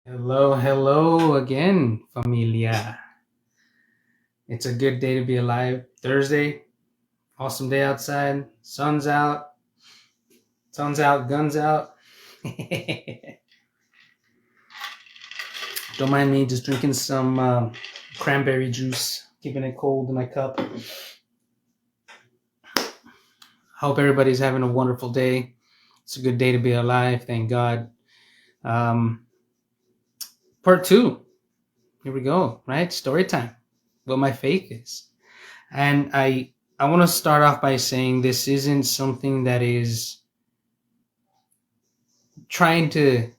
Hello, hello again, familia. It's a good day to be alive. Thursday, awesome day outside. Sun's out, guns out. Don't mind me just drinking some cranberry juice, keeping it cold in my cup. Hope everybody's having a wonderful day. It's a good day to be alive, thank God. Part two. Here we go, right? Story time. What my faith is. And I want to start off by saying this isn't something that is trying to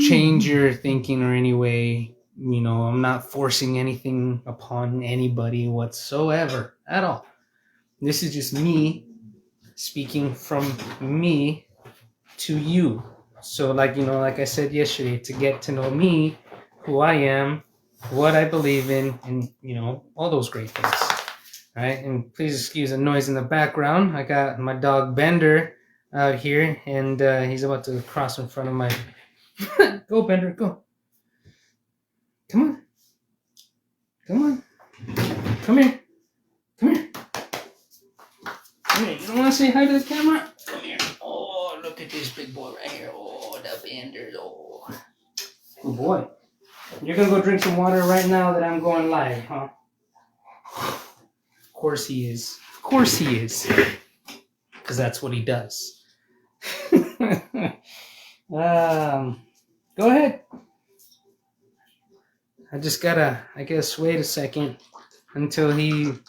change your thinking or any way. I'm not forcing anything upon anybody whatsoever at all. This is just me speaking from me to you. So like I said yesterday, to get to know me, who I am, what I believe in, and all those great things. Right? And please excuse the noise in the background. I got my dog Bender out here, and he's about to cross in front of my Go, Bender, go. Come on. Come on. Come here. Come here. Come here. You don't want to say hi to the camera? Come here. Oh, look at this big boy right here. Oh, the Bender. Oh. Good boy. You're going to go drink some water right now that I'm going live, huh? Of course he is. Of course he is. Because that's what he does. Go ahead. I just gotta, wait a second until he's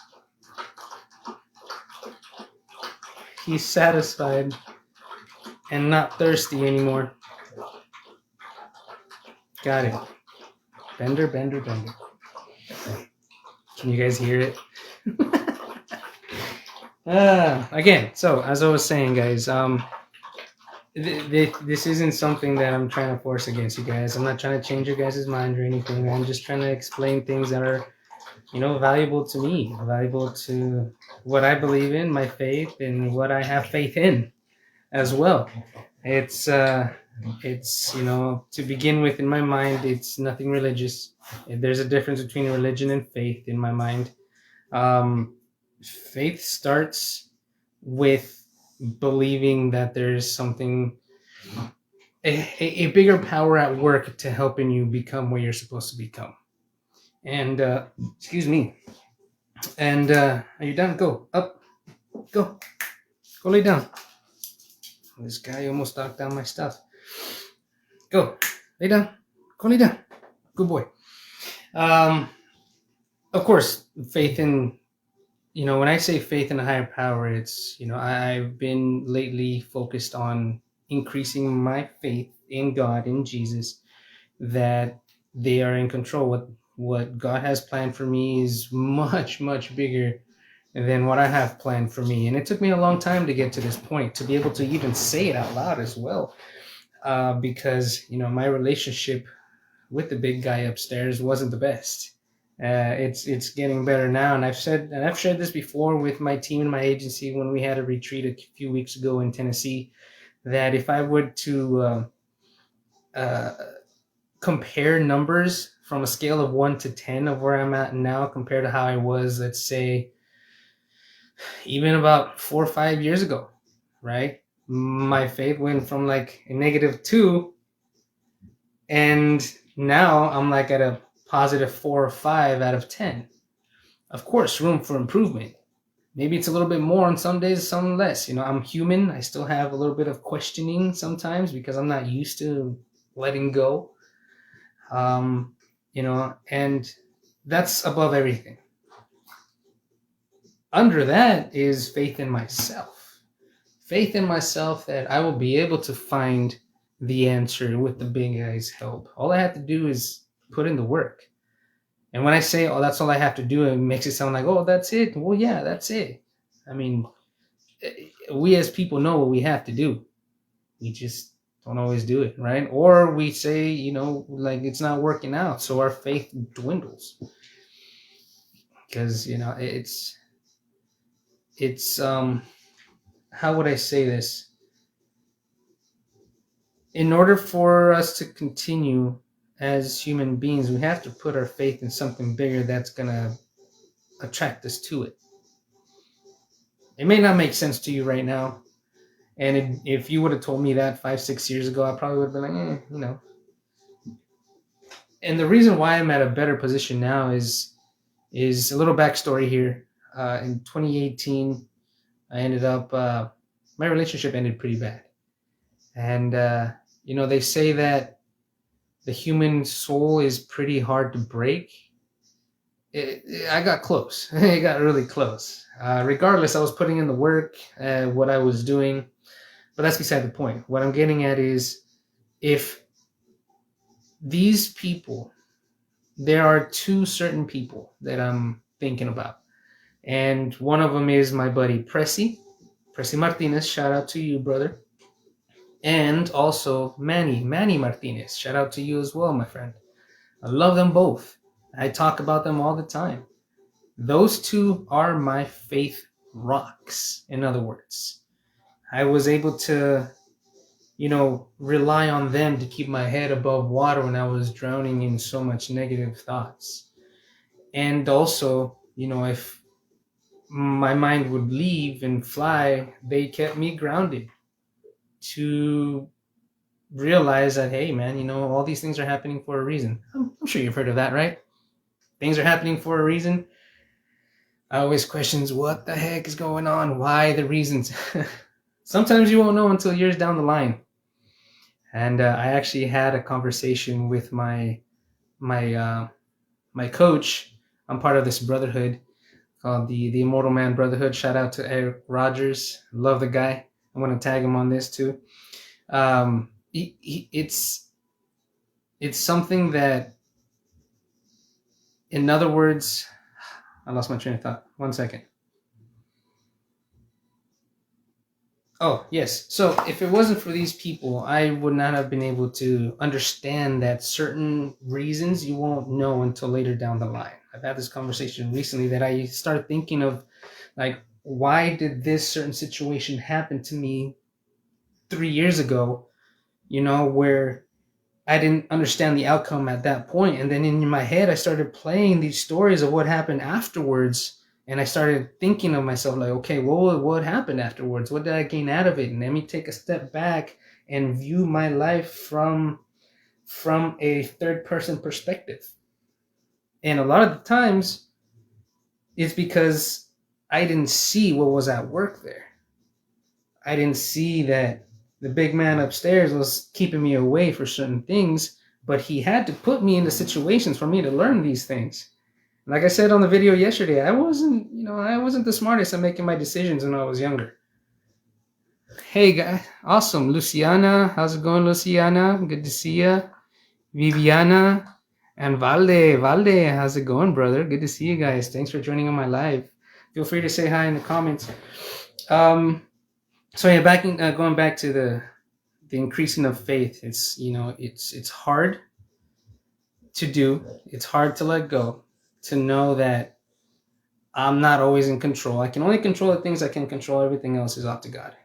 satisfied and not thirsty anymore. Got it. Bender, Bender, Bender. Can you guys hear it? Again, so as I was saying, guys, this isn't something that I'm trying to force against you guys. I'm not trying to change your guys' mind or anything. I'm just trying to explain things that are, valuable to me, valuable to what I believe in, my faith, and what I have faith in as well. It's to begin with, in my mind, it's nothing religious. There's a difference between religion and faith in my mind. Faith starts with believing that there's something, a bigger power at work to helping you become what you're supposed to become. And excuse me. And are you done? Go up. Go lay down. This guy almost knocked down my stuff. Go lay down. Go lay down. Good boy. Of course, faith in, when I say faith in a higher power, it's, I've been lately focused on increasing my faith in God, in Jesus, that they are in control. What God has planned for me is much, much bigger than what I have planned for me. And it took me a long time to get to this point, to be able to even say it out loud as well. Because, my relationship with the big guy upstairs wasn't the best. It's getting better now, and I've shared this before with my team and my agency when we had a retreat a few weeks ago in Tennessee, that if I were to compare numbers from a scale of 1 to 10 of where I'm at now compared to how I was, let's say, even about 4 or 5 years ago, right? My faith went from like a -2, and now I'm like at a +4 or 5 out of 10. Of course, room for improvement. Maybe it's a little bit more on some days, some less. I'm human. I still have a little bit of questioning sometimes because I'm not used to letting go. And that's above everything. Under that is faith in myself. Faith in myself that I will be able to find the answer with the big guy's help. All I have to do is put in the work. And when I say, oh, that's all I have to do, it makes it sound like, oh, that's it. Well, yeah, that's it. I mean, we as people know what we have to do. We just don't always do it, right? Or we say, like it's not working out, so our faith dwindles. Because, it's how would I say this? In order for us to continue as human beings, we have to put our faith in something bigger that's going to attract us to it. It may not make sense to you right now. And if you would have told me that 5-6 years ago, I probably would have been like, you know. And the reason why I'm at a better position now is a little backstory here. In 2018, I ended up, my relationship ended pretty bad. And, they say that the human soul is pretty hard to break. I got close. I got really close. Regardless, I was putting in the work, what I was doing. But that's beside the point. What I'm getting at is, if these people, there are two certain people that I'm thinking about. And one of them is my buddy Pressy Martinez. Shout out to you, brother. And also Manny Martinez. Shout out to you as well, my friend. I love them both. I talk about them all the time. Those two are my faith rocks, in other words. I was able to, rely on them to keep my head above water when I was drowning in so much negative thoughts. And also, if my mind would leave and fly, they kept me grounded to realize that, hey, man, all these things are happening for a reason. I'm sure you've heard of that, right? Things are happening for a reason. I always questions what the heck is going on, why the reasons. Sometimes you won't know until years down the line. And I actually had a conversation with my coach. I'm part of this brotherhood called the Immortal Man Brotherhood. Shout out to Eric Rogers. Love the guy. I want to tag him on this too. It's something that, in other words, I lost my train of thought. 1 second. Oh, yes. So if it wasn't for these people, I would not have been able to understand that certain reasons you won't know until later down the line. I've had this conversation recently that I started thinking of, like, why did this certain situation happen to me 3 years ago, where I didn't understand the outcome at that point. And then in my head, I started playing these stories of what happened afterwards. And I started thinking of myself like, okay, what happened afterwards? What did I gain out of it? And let me take a step back and view my life from a third person perspective. And a lot of the times it's because I didn't see what was at work there. I didn't see that the big man upstairs was keeping me away for certain things, but he had to put me into situations for me to learn these things. Like I said on the video yesterday, I wasn't the smartest at making my decisions when I was younger. Hey, guy, awesome. Luciana, how's it going, Luciana? Good to see ya. Viviana and Valde, how's it going, brother? Good to see you guys. Thanks for joining on my live. Feel free to say hi in the comments. So yeah, going back to the increasing of faith. It's it's hard to do. It's hard to let go. To know that I'm not always in control. I can only control the things I can control. Everything else is up to God.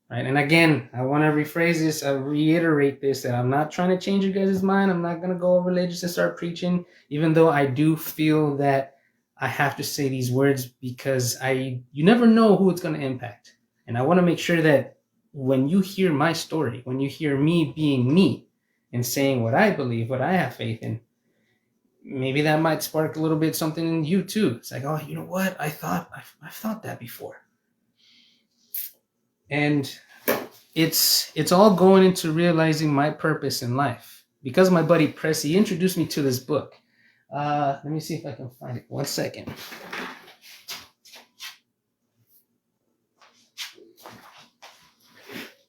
Right? And again, I want to rephrase this. I reiterate this, that I'm not trying to change you guys' mind. I'm not going to go religious and start preaching, even though I do feel that I have to say these words because you never know who it's going to impact. And I want to make sure that when you hear my story, when you hear me being me and saying what I believe, what I have faith in, maybe that might spark a little bit something in you too. It's like, oh, you know what? I've thought that before. And it's all going into realizing my purpose in life. Because my buddy Pressy introduced me to this book. Let me see if I can find it. 1 second.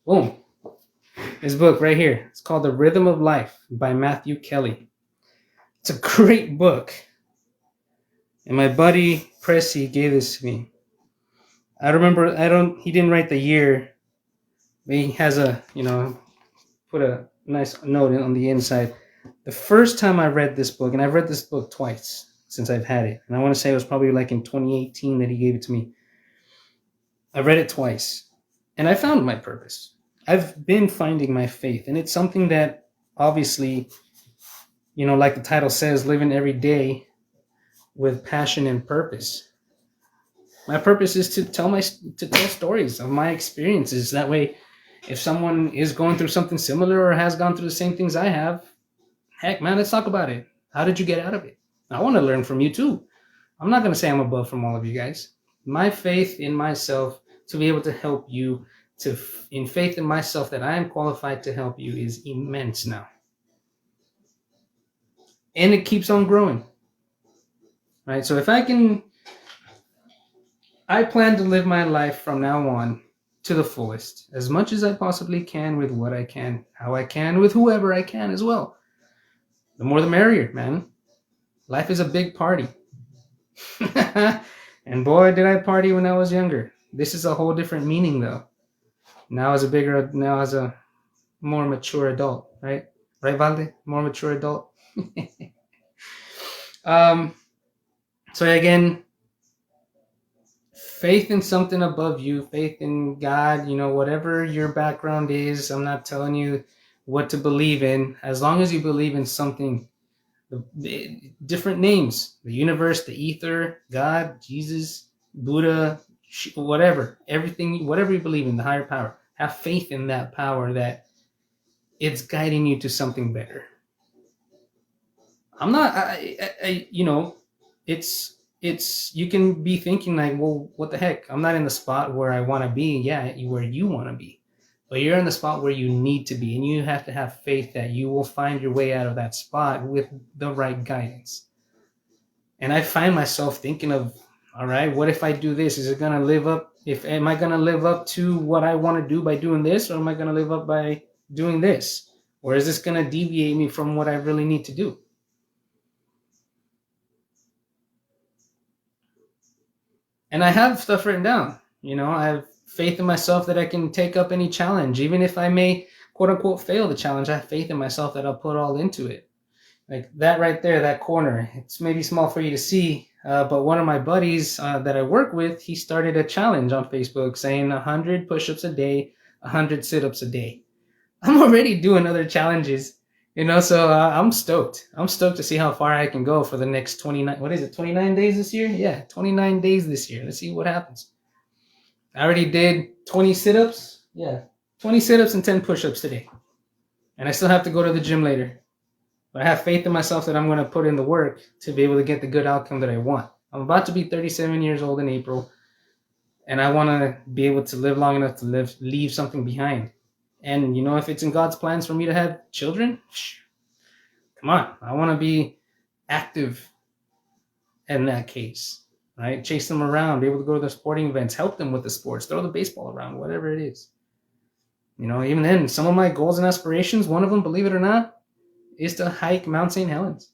Boom. This book right here. It's called The Rhythm of Life by Matthew Kelly. It's a great book. And my buddy Pressy gave this to me. I remember, he didn't write the year, but he has put a nice note on the inside. The first time I read this book, and I've read this book twice since I've had it, and I want to say it was probably like in 2018 that he gave it to me. I read it twice, and I found my purpose. I've been finding my faith, and it's something that obviously like the title says, living every day with passion and purpose. My purpose is to tell stories of my experiences. That way, if someone is going through something similar or has gone through the same things I have, heck, man, let's talk about it. How did you get out of it? I want to learn from you too. I'm not going to say I'm above from all of you guys. My faith in myself to be able to help you, in faith in myself that I am qualified to help you, is immense now. And it keeps on growing. Right? So if I plan to live my life from now on to the fullest, as much as I possibly can, with what I can, how I can, with whoever I can as well. The more the merrier, man. Life is a big party. And boy, did I party when I was younger. This is a whole different meaning, though. Now as a more mature adult, right? Right, Valde? More mature adult. So again, faith in something above you, faith in God, whatever your background is. I'm not telling you what to believe in. As long as you believe in something, different names, the universe, the ether, God, Jesus, Buddha, whatever, everything, whatever you believe in, the higher power, have faith in that power, that it's guiding you to something better. I'm not, it's you can be thinking like, well, what the heck? I'm not in the spot where I want to be. Yeah, where you want to be. But you're in the spot where you need to be, and you have to have faith that you will find your way out of that spot with the right guidance. And I find myself thinking of, all right, what if I do this? Is it going to live up? Am I going to live up to what I want to do by doing this, or am I going to live up by doing this? Or is this going to deviate me from what I really need to do? And I have stuff written down. I have faith in myself that I can take up any challenge, even if I may, quote unquote, fail the challenge. I have faith in myself that I'll put all into it. Like that right there, that corner, it's maybe small for you to see, but one of my buddies that I work with, he started a challenge on Facebook saying 100 push-ups a day, 100 sit-ups a day. I'm already doing other challenges, so I'm stoked. I'm stoked to see how far I can go for the next 29 days this year? Yeah, 29 days this year. Let's see what happens. I already did 20 sit-ups. Yeah, 20 sit-ups and 10 push-ups today. And I still have to go to the gym later. But I have faith in myself that I'm going to put in the work to be able to get the good outcome that I want. I'm about to be 37 years old in April, and I want to be able to live long enough to leave something behind. And, if it's in God's plans for me to have children, come on. I want to be active in that case, right? Chase them around, be able to go to the sporting events, help them with the sports, throw the baseball around, whatever it is. Even then, some of my goals and aspirations, one of them, believe it or not, is to hike Mount St. Helens.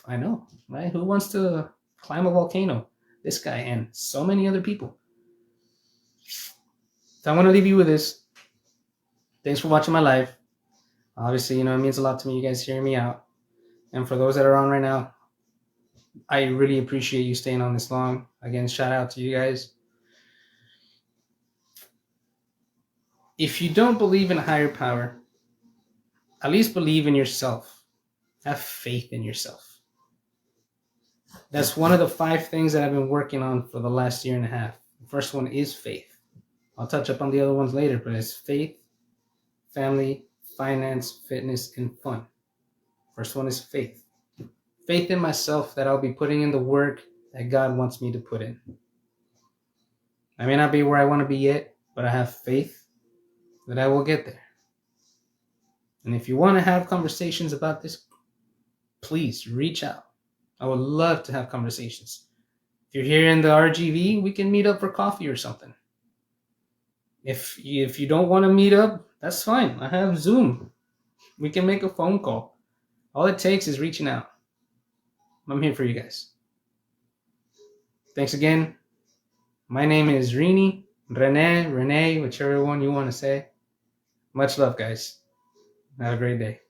I know, right? Who wants to climb a volcano? This guy and so many other people. So I want to leave you with this. Thanks for watching my live. Obviously, it means a lot to me, you guys hearing me out. And for those that are on right now, I really appreciate you staying on this long. Again, shout out to you guys. If you don't believe in a higher power, at least believe in yourself. Have faith in yourself. That's one of the 5 things that I've been working on for the last year and a half. The first one is faith. I'll touch up on the other ones later, but it's faith, family, finance, fitness, and fun. First one is faith. Faith in myself that I'll be putting in the work that God wants me to put in. I may not be where I want to be yet, but I have faith that I will get there. And if you want to have conversations about this, please reach out. I would love to have conversations. If you're here in the RGV, we can meet up for coffee or something. If you don't want to meet up, that's fine. I have Zoom. We can make a phone call. All it takes is reaching out. I'm here for you guys. Thanks again. My name is Renee, whichever one you want to say. Much love, guys. Have a great day.